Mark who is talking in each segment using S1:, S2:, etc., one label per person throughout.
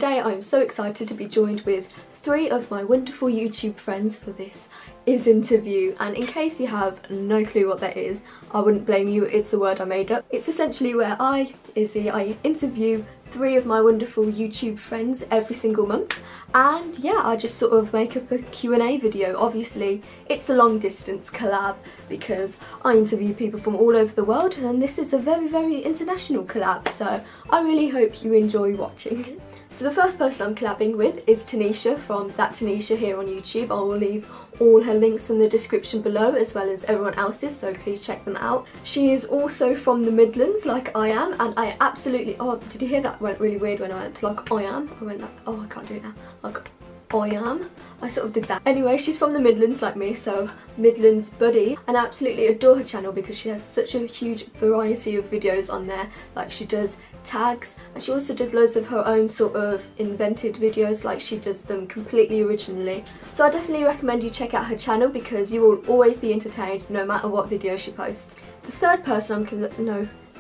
S1: today I'm so excited to be joined with 3 of my wonderful YouTube friends for this Izzynterview, and in case you have no clue what that is, I wouldn't blame you, it's a word I made up. It's essentially where I, Izzy, I interview 3 of my wonderful YouTube friends every single month, and yeah, I just sort of make up a Q&A video. Obviously it's a long distance collab because I interview people from all over the world, and this is a very international collab, so I really hope you enjoy watching. So the first person I'm collabing with is Taneesha from ThatTaneesha here on YouTube. I will leave all her links in the description below, as well as everyone else's, so please check them out. She is also from the Midlands like I am, and I absolutely, oh, did you hear that went really weird when I went like I am? I went like, oh, I can't do it now. Like I am. I sort of did that. Anyway, she's from the Midlands like me, so Midlands buddy, and I absolutely adore her channel because she has such a huge variety of videos on there. Like, she does tags, and she also does loads of her own sort of invented videos, like she does them completely originally. So I definitely recommend you check out her channel because you will always be entertained no matter what video she posts. The third person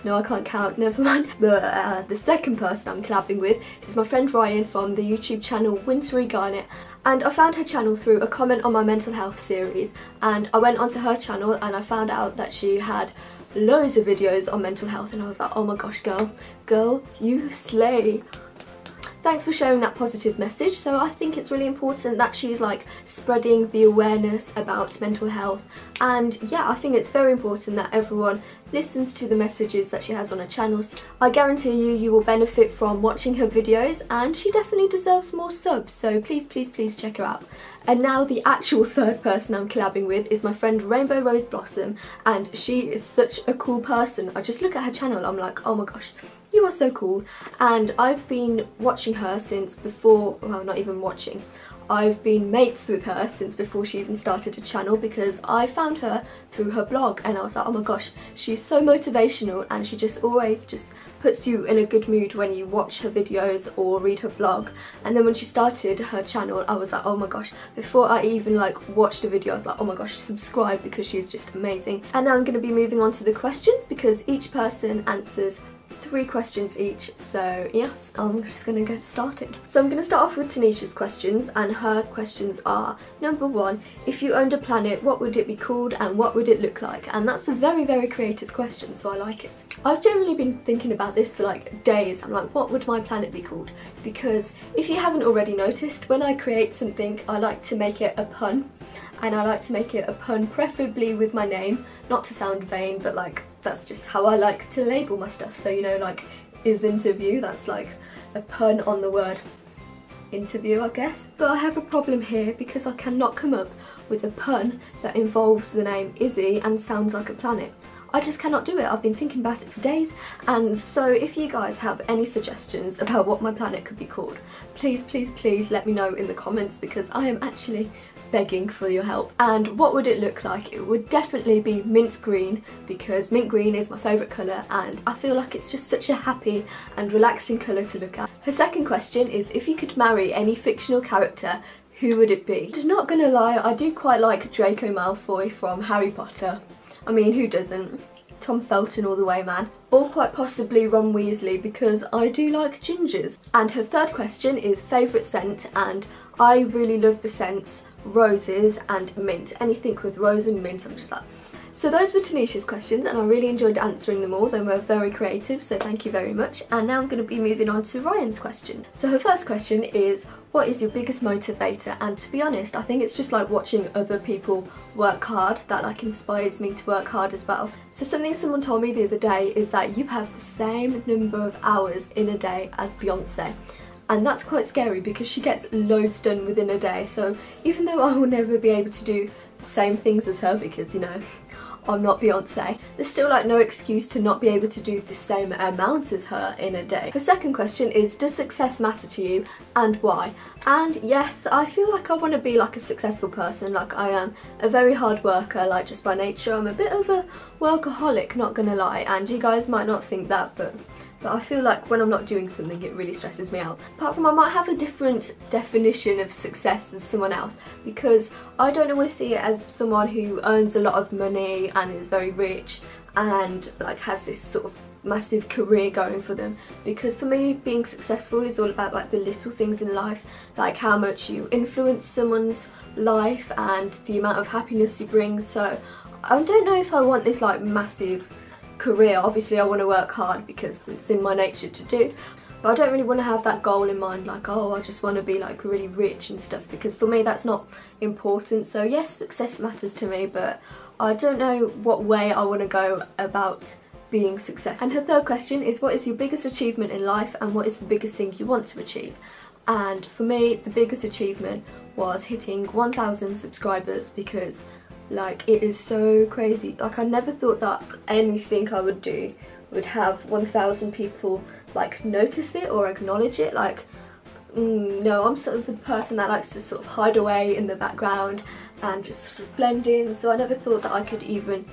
S1: no, I can't count, never mind. The second person I'm collabing with is my friend Ryenn from the YouTube channel WinteryGarnet, and I found her channel through a comment on my mental health series, and I went onto her channel and I found out that she had loads of videos on mental health, and I was like, oh my gosh, girl, you slay. Thanks for sharing that positive message. So I think it's really important that she's like spreading the awareness about mental health, and yeah, I think it's very important that everyone listens to the messages that she has on her channels. I guarantee you will benefit from watching her videos, and she definitely deserves more subs, so please check her out. And now the actual third person I'm collabing with is my friend Rainbow Rose Blossom, and she is such a cool person. I just look at her channel, I'm like, oh my gosh, you are so cool. And I've been watching her since before, well, not even watching, I've been mates with her since before she even started a channel, because I found her through her blog and I was like, oh my gosh, she's so motivational, and she just always just puts you in a good mood when you watch her videos or read her blog. And then when she started her channel, I was like, oh my gosh, before I even like watched a video, I was like, oh my gosh, subscribe, because she's just amazing. And now I'm going to be moving on to the questions, because each person answers 3 questions each, so yes, I'm just going to get started. So I'm going to start off with Taneesha's questions, and her questions are: number 1, if you owned a planet, what would it be called and what would it look like? And that's a very creative question, so I like it. I've generally been thinking about this for like days. I'm like, what would my planet be called? Because if you haven't already noticed, when I create something, I like to make it a pun, and I like to make it a pun preferably with my name, not to sound vain, but like that's just how I like to label my stuff. So, you know, like Izzynterview, that's like a pun on the word interview, I guess. But I have a problem here because I cannot come up with a pun that involves the name Izzy and sounds like a planet. I just cannot do it. I've been thinking about it for days, and so if you guys have any suggestions about what my planet could be called, please let me know in the comments, because I am actually begging for your help. And what would it look like? It would definitely be mint green, because mint green is my favourite colour, and I feel like it's just such a happy and relaxing colour to look at. Her second question is, if you could marry any fictional character, who would it be? I'm not gonna lie, I do quite like Draco Malfoy from Harry Potter. I mean, who doesn't? Tom Felton all the way, man. Or quite possibly Ron Weasley, because I do like gingers. And her third question is favourite scent, and I really love the scents roses and mint. Anything with rose and mint, I'm just like. So those were Taneesha's questions, and I really enjoyed answering them all. They were very creative, so thank you very much. And now I'm going to be moving on to Ryenn's question. So her first question is, what is your biggest motivator? And to be honest, I think it's just like watching other people work hard that like inspires me to work hard as well. So something someone told me the other day is that you have the same number of hours in a day as Beyonce. And that's quite scary because she gets loads done within a day. So even though I will never be able to do the same things as her, because, you know, I'm not Beyonce, there's still like no excuse to not be able to do the same amount as her in a day. Her second question is, does success matter to you and why? And yes, I feel like I want to be like a successful person. Like, I am a very hard worker, like just by nature. I'm a bit of a workaholic, not gonna lie, and you guys might not think that, but I feel like when I'm not doing something, it really stresses me out. Apart from, I might have a different definition of success as someone else, because I don't always see it as someone who earns a lot of money and is very rich and like has this sort of massive career going for them, because for me being successful is all about like the little things in life, like how much you influence someone's life and the amount of happiness you bring. So I don't know if I want this like massive career. Obviously I want to work hard because it's in my nature to do, but I don't really want to have that goal in mind, like, oh, I just want to be like really rich and stuff, because for me that's not important. So yes, success matters to me, but I don't know what way I want to go about being successful. And her third question is, what is your biggest achievement in life and what is the biggest thing you want to achieve? And for me, the biggest achievement was hitting 1,000 subscribers, because like it is so crazy. Like I never thought that anything I would do would have 1,000 people like notice it or acknowledge it. Like no, I'm sort of the person that likes to sort of hide away in the background and just sort of blend in, so I never thought that I could even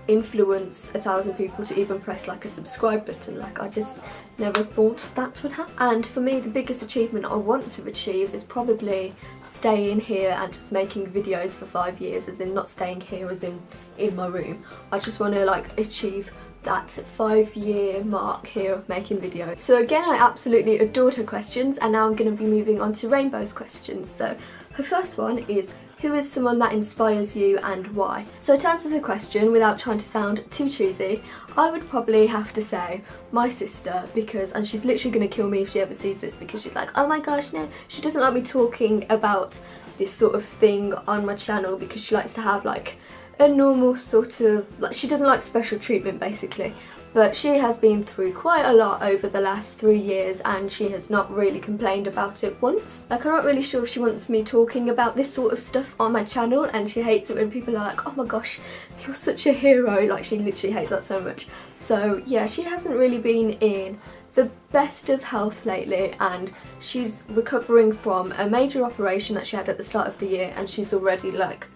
S1: influence 1,000 people to even press like a subscribe button. Like I just never thought that would happen. And for me, the biggest achievement I want to achieve is probably staying here and just making videos for 5 years, as in not staying here as in my room. I just want to like achieve that 5-year mark here of making videos. So again, I absolutely adored her questions, and now I'm going to be moving on to Rainbow's questions. So her first one is, who is someone that inspires you and why? So to answer the question without trying to sound too cheesy, I would probably have to say my sister, because, and she's literally going to kill me if she ever sees this, because she's like, oh my gosh, no, she doesn't like me talking about this sort of thing on my channel, because she likes to have like a normal sort of, like, she doesn't like special treatment basically. But she has been through quite a lot over the last 3 years, and she has not really complained about it once. Like, I'm not really sure if she wants me talking about this sort of stuff on my channel, and she hates it when people are like, oh my gosh, you're such a hero. Like, she literally hates that so much. So yeah, she hasn't really been in the best of health lately, and she's recovering from a major operation that she had at the start of the year, and she's already like,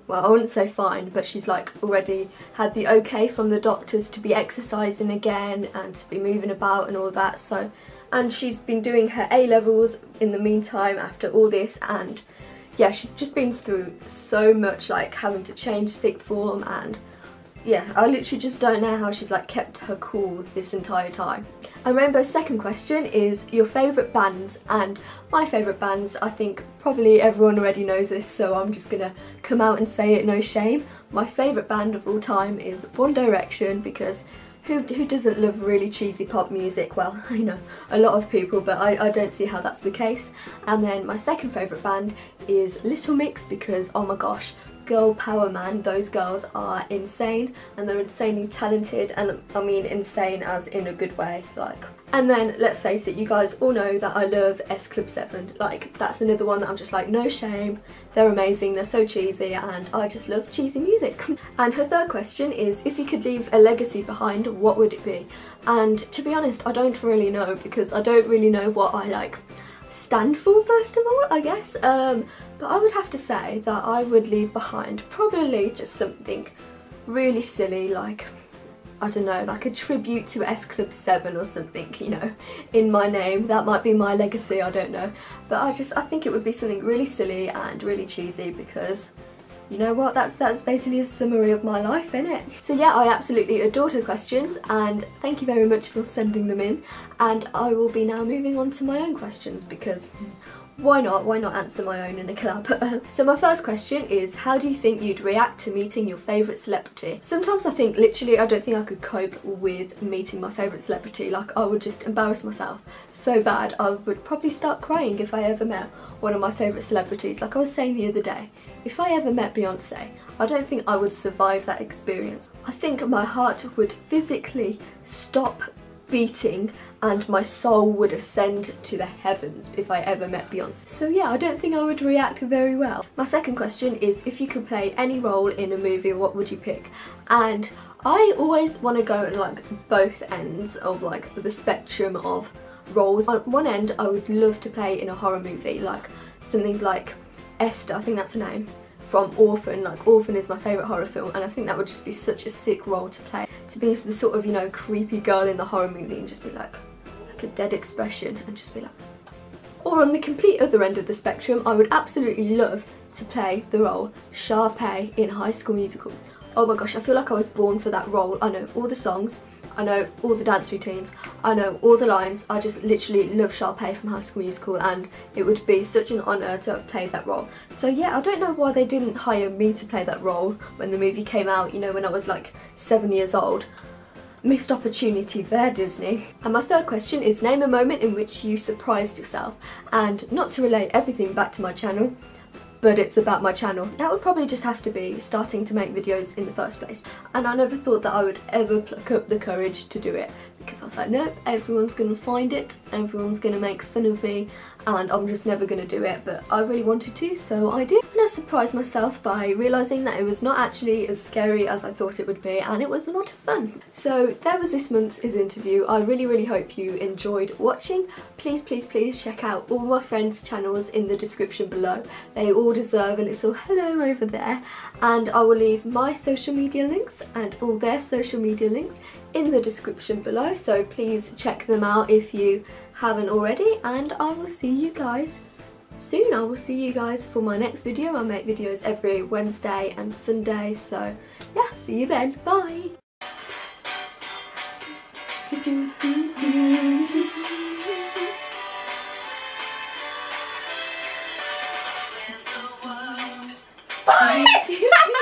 S1: well, I wouldn't say fine, but she's like already had the okay from the doctors to be exercising again and to be moving about and all that. So, and she's been doing her A-levels in the meantime after all this, and yeah, she's just been through so much, like having to change sick form, and yeah, I literally just don't know how she's like kept her cool this entire time. And Rainbow's second question is your favourite bands, and my favourite bands, I think probably everyone already knows this, so I'm just gonna come out and say it, no shame. My favourite band of all time is One Direction, because who doesn't love really cheesy pop music? Well, I know a lot of people, but I don't see how that's the case. And then my second favourite band is Little Mix, because oh my gosh, girl power, man, those girls are insane, and they're insanely talented, and I mean insane as in a good way, like. And then let's face it, you guys all know that I love S Club 7, like that's another one that I'm just like, no shame, they're amazing, they're so cheesy, and I just love cheesy music. And her third question is, if you could leave a legacy behind, what would it be? And to be honest, I don't really know, because I don't really know what I like stand for, first of all, I guess. But I would have to say that I would leave behind probably just something really silly, like, I don't know, like a tribute to S Club 7 or something, you know, in my name. That might be my legacy, I don't know. But I think it would be something really silly and really cheesy, because you know what, that's basically a summary of my life, innit? So yeah, I absolutely adored her questions, and thank you very much for sending them in. And I will be now moving on to my own questions, because why not answer my own in a collab. So my first question is, how do you think you'd react to meeting your favourite celebrity? Sometimes I think literally I don't think I could cope with meeting my favourite celebrity. Like, I would just embarrass myself so bad. I would probably start crying if I ever met one of my favourite celebrities. Like I was saying the other day, if I ever met Beyonce, I don't think I would survive that experience. I think my heart would physically stop beating and my soul would ascend to the heavens if I ever met Beyonce. So yeah, I don't think I would react very well. My second question is, if you could play any role in a movie, what would you pick? And I always want to go at like both ends of like the spectrum of roles. On one end, I would love to play in a horror movie, like something like Esther, I think that's her name, from Orphan. Like, Orphan is my favourite horror film, and I think that would just be such a sick role to play. To be the sort of, you know, creepy girl in the horror movie and just be like a dead expression and just be like. Or on the complete other end of the spectrum, I would absolutely love to play the role Sharpay in High School Musical. Oh my gosh, I feel like I was born for that role. I know all the songs, I know all the dance routines, I know all the lines. I just literally love Sharpay from High School Musical, and it would be such an honour to have played that role. So yeah, I don't know why they didn't hire me to play that role when the movie came out, you know, when I was like 7 years old. Missed opportunity there, Disney. And my third question is, name a moment in which you surprised yourself. And not to relate everything back to my channel, but it's about my channel. That would probably just have to be starting to make videos in the first place. And I never thought that I would ever pluck up the courage to do it, because I was like, nope, everyone's gonna find it, everyone's gonna make fun of me, and I'm just never gonna do it. But I really wanted to, so I did. And I surprised myself by realising that it was not actually as scary as I thought it would be, and it was a lot of fun. So there was this month's Izzynterview. I really hope you enjoyed watching. Please check out all my friends' channels in the description below. They all deserve a little hello over there, and I will leave my social media links and all their social media links in the description below, so please check them out if you haven't already, and I will see you guys soon. I will see you guys for my next video. I make videos every Wednesday and Sunday, so yeah, see you then. Bye. Bye.